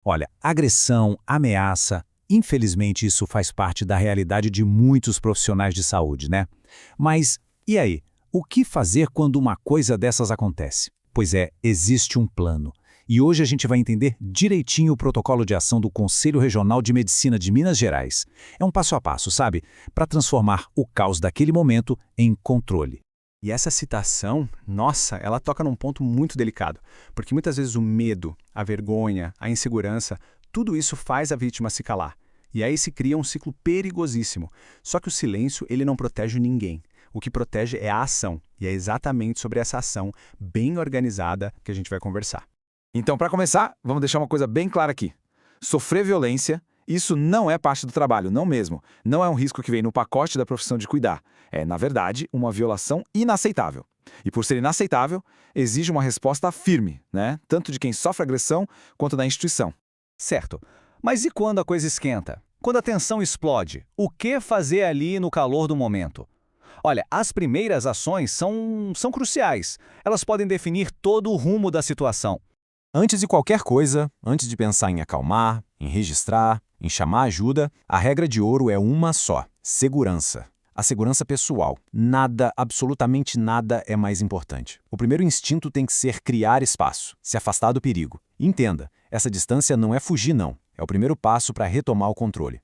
Olha, agressão, ameaça, infelizmente isso faz parte da realidade de muitos profissionais de saúde, né? Mas e aí? O que fazer quando uma coisa dessas acontece? Pois é, existe um plano. E hoje a gente vai entender direitinho o protocolo de ação do Conselho Regional de Medicina de Minas Gerais. É um passo a passo, sabe? Para transformar o caos daquele momento em controle. E essa citação, nossa, ela toca num ponto muito delicado, porque muitas vezes o medo, a vergonha, a insegurança, tudo isso faz a vítima se calar. E aí se cria um ciclo perigosíssimo. Só que o silêncio, ele não protege ninguém. O que protege é a ação. E é exatamente sobre essa ação bem organizada que a gente vai conversar. Então, para começar, vamos deixar uma coisa bem clara aqui. Sofrer violência, isso não é parte do trabalho, não mesmo. Não é um risco que vem no pacote da profissão de cuidar. É, na verdade, uma violação inaceitável. E por ser inaceitável, exige uma resposta firme, né? Tanto de quem sofre agressão quanto da instituição. Certo. Mas e quando a coisa esquenta? Quando a tensão explode? O que fazer ali no calor do momento? Olha, as primeiras ações são cruciais. Elas podem definir todo o rumo da situação. Antes de qualquer coisa, antes de pensar em acalmar, em registrar, em chamar ajuda, a regra de ouro é uma só: segurança. A segurança pessoal. Nada, absolutamente nada é mais importante. O primeiro instinto tem que ser criar espaço, se afastar do perigo. Entenda, essa distância não é fugir, não. É o primeiro passo para retomar o controle.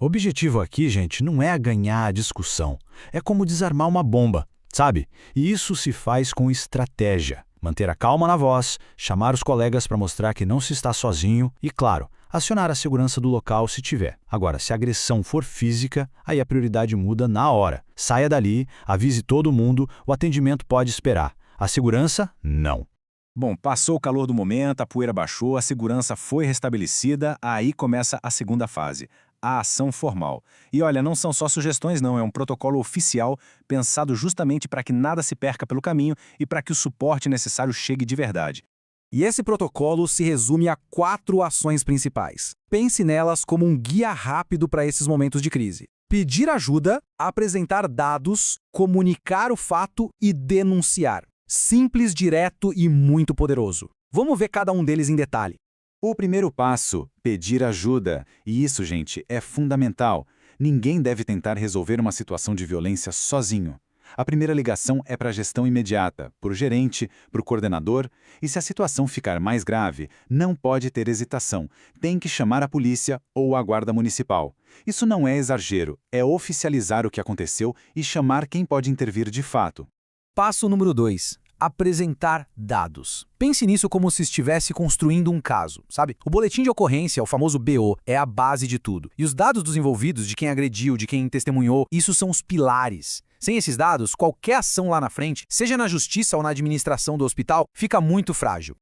O objetivo aqui, gente, não é ganhar a discussão. É como desarmar uma bomba, sabe? E isso se faz com estratégia. Manter a calma na voz, chamar os colegas para mostrar que não se está sozinho e, claro, acionar a segurança do local se tiver. Agora, se a agressão for física, aí a prioridade muda na hora. Saia dali, avise todo mundo, o atendimento pode esperar. A segurança, não. Bom, passou o calor do momento, a poeira baixou, a segurança foi restabelecida, aí começa a segunda fase, a ação formal. E olha, não são só sugestões não, é um protocolo oficial pensado justamente para que nada se perca pelo caminho e para que o suporte necessário chegue de verdade. E esse protocolo se resume a 4 ações principais. Pense nelas como um guia rápido para esses momentos de crise. Pedir ajuda, apresentar dados, comunicar o fato e denunciar. Simples, direto e muito poderoso. Vamos ver cada um deles em detalhe. O primeiro passo, pedir ajuda. E isso, gente, é fundamental. Ninguém deve tentar resolver uma situação de violência sozinho. A primeira ligação é para a gestão imediata, para o gerente, para o coordenador, e se a situação ficar mais grave, não pode ter hesitação. Tem que chamar a polícia ou a guarda municipal. Isso não é exagero, é oficializar o que aconteceu e chamar quem pode intervir de fato. Passo número 2. Apresentar dados. Pense nisso como se estivesse construindo um caso, sabe? O boletim de ocorrência, o famoso BO, é a base de tudo. E os dados dos envolvidos, de quem agrediu, de quem testemunhou, isso são os pilares. Sem esses dados, qualquer ação lá na frente, seja na justiça ou na administração do hospital, fica muito frágil.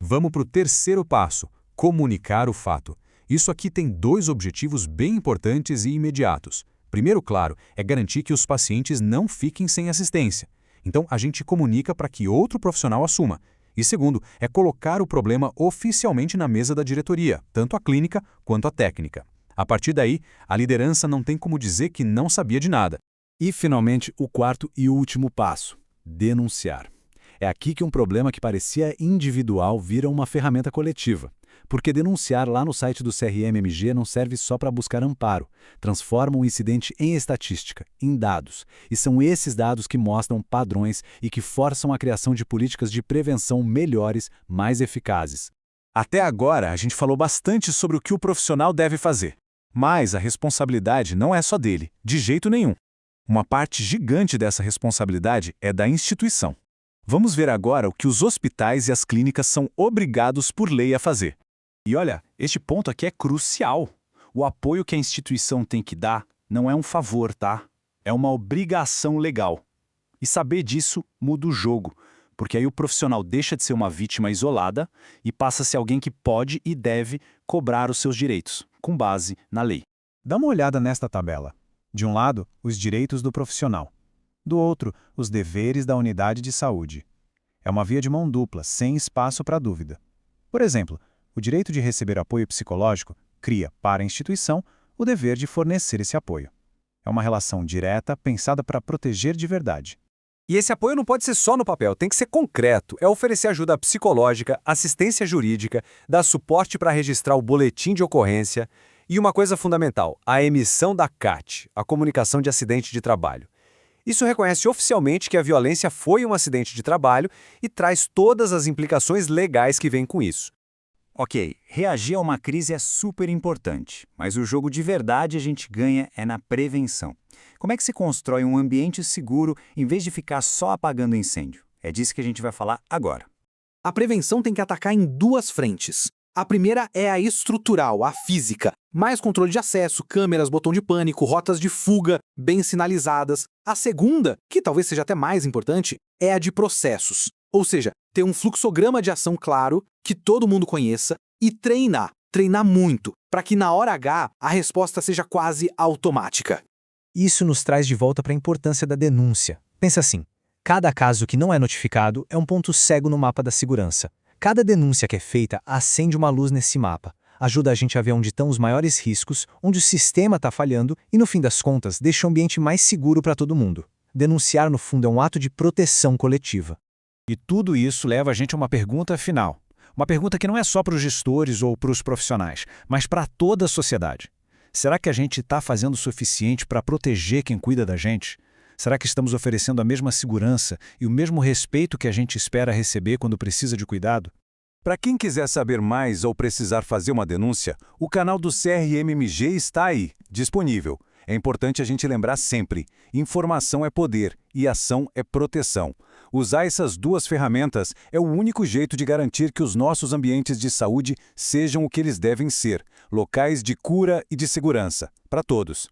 Vamos para o terceiro passo, comunicar o fato. Isso aqui tem 2 objetivos bem importantes e imediatos. Primeiro, claro, é garantir que os pacientes não fiquem sem assistência. Então, a gente comunica para que outro profissional assuma. E segundo, é colocar o problema oficialmente na mesa da diretoria, tanto a clínica quanto a técnica. A partir daí, a liderança não tem como dizer que não sabia de nada. E, finalmente, o quarto e último passo: denunciar. É aqui que um problema que parecia individual vira uma ferramenta coletiva. Porque denunciar lá no site do CRM-MG não serve só para buscar amparo. Transforma um incidente em estatística, em dados. E são esses dados que mostram padrões e que forçam a criação de políticas de prevenção melhores, mais eficazes. Até agora, a gente falou bastante sobre o que o profissional deve fazer. Mas a responsabilidade não é só dele, de jeito nenhum. Uma parte gigante dessa responsabilidade é da instituição. Vamos ver agora o que os hospitais e as clínicas são obrigados por lei a fazer. E olha, este ponto aqui é crucial. O apoio que a instituição tem que dar não é um favor, tá? É uma obrigação legal. E saber disso muda o jogo, porque aí o profissional deixa de ser uma vítima isolada e passa a ser alguém que pode e deve cobrar os seus direitos, com base na lei. Dá uma olhada nesta tabela. De um lado, os direitos do profissional. Do outro, os deveres da unidade de saúde. É uma via de mão dupla, sem espaço para dúvida. Por exemplo, o direito de receber apoio psicológico cria, para a instituição, o dever de fornecer esse apoio. É uma relação direta pensada para proteger de verdade. E esse apoio não pode ser só no papel, tem que ser concreto. É oferecer ajuda psicológica, assistência jurídica, dar suporte para registrar o boletim de ocorrência e uma coisa fundamental, a emissão da CAT, a comunicação de acidente de trabalho. Isso reconhece oficialmente que a violência foi um acidente de trabalho e traz todas as implicações legais que vêm com isso. Ok, reagir a uma crise é super importante, mas o jogo de verdade a gente ganha é na prevenção. Como é que se constrói um ambiente seguro em vez de ficar só apagando incêndio? É disso que a gente vai falar agora. A prevenção tem que atacar em duas frentes. A primeira é a estrutural, a física. Mais controle de acesso, câmeras, botão de pânico, rotas de fuga bem sinalizadas. A segunda, que talvez seja até mais importante, é a de processos. Ou seja, ter um fluxograma de ação claro, que todo mundo conheça, e treinar muito, para que na hora H a resposta seja quase automática. Isso nos traz de volta para a importância da denúncia. Pensa assim, cada caso que não é notificado é um ponto cego no mapa da segurança. Cada denúncia que é feita acende uma luz nesse mapa, ajuda a gente a ver onde estão os maiores riscos, onde o sistema está falhando e, no fim das contas, deixa o ambiente mais seguro para todo mundo. Denunciar, no fundo, é um ato de proteção coletiva. E tudo isso leva a gente a uma pergunta final. Uma pergunta que não é só para os gestores ou para os profissionais, mas para toda a sociedade. Será que a gente está fazendo o suficiente para proteger quem cuida da gente? Será que estamos oferecendo a mesma segurança e o mesmo respeito que a gente espera receber quando precisa de cuidado? Para quem quiser saber mais ou precisar fazer uma denúncia, o canal do CRMMG está aí, disponível. É importante a gente lembrar sempre, informação é poder e ação é proteção. Usar essas duas ferramentas é o único jeito de garantir que os nossos ambientes de saúde sejam o que eles devem ser, locais de cura e de segurança, para todos.